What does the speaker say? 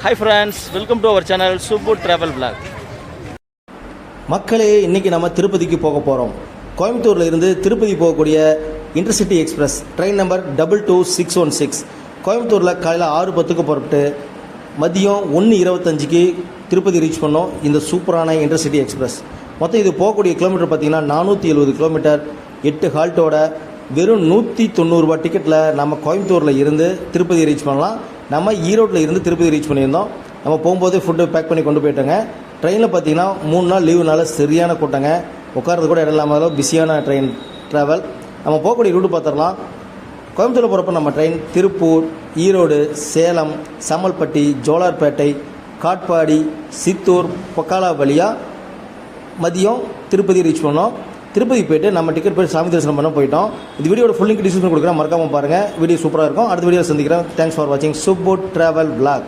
Hi friends, welcome to our channel Subbu Travel Vlog. மக்களே, இன்னைக்கு நம்ம திருப்பதிக்கு போக போகிறோம். கோயம்புத்தூரில் இருந்து திருப்பதி போகக்கூடிய இன்டர்சிட்டி எக்ஸ்பிரஸ் ட்ரெயின் நம்பர் 22616 கோயம்புத்தூரில் காலையில் 6:10 புறப்பட்டு மதியம் 1:25 திருப்பதி ரீச் பண்ணோம். இந்த சூப்பரான இன்டர்சிட்டி எக்ஸ்பிரஸ் மொத்தம் இது போகக்கூடிய கிலோமீட்டர் பார்த்திங்கன்னா 470 கிலோமீட்டர், 8 ஹால்ட்டோட வெறும் 190 ரூபா டிக்கெட்டில் நம்ம கோயம்புத்தூரில் இருந்து திருப்பதி ரீச் பண்ணலாம். நம்ம ஈரோட்டில் இருந்து திருப்பதி ரீச் பண்ணியிருந்தோம். நம்ம போகும்போதே ஃபுட்டு பேக் பண்ணி கொண்டு போயிட்டோங்க. ட்ரெயினில் பார்த்தீங்கன்னா 3 நாள் லீவுனால சரியான கூட்டங்க, உட்காரது கூட இடம் இல்லாமல் பிஸியான ட்ரெயின் ட்ராவல். நம்ம போகக்கூடிய ரூட்டு பார்த்துடலாம். கோயம்புத்தூரில் போகிறப்ப நம்ம ட்ரெயின் திருப்பூர், ஈரோடு, சேலம், சமல்பட்டி, ஜோலார்பேட்டை, காட்பாடி, சித்தூர், பக்காலா வழியாக மதியம் திருப்பதி ரீச் பண்ணோம். திருப்பதி போய்ட்டு நம்ம டிக்கெட் போய் சாமி தரிசனம் பண்ண போயிட்டோம். இந்த வீடியோட ஃபுல் லிங்க் டிஸ்கிரிப்ஷன் கொடுக்குறேன், மறக்காமல் பாருங்கள். வீடியோ சூப்பராக இருக்கும். அடுத்த வீடியோ சந்திக்கிறேன். தேங்க்ஸ் ஃபார் வாட்சிங் சுப்பு ட்ராவல் vlog.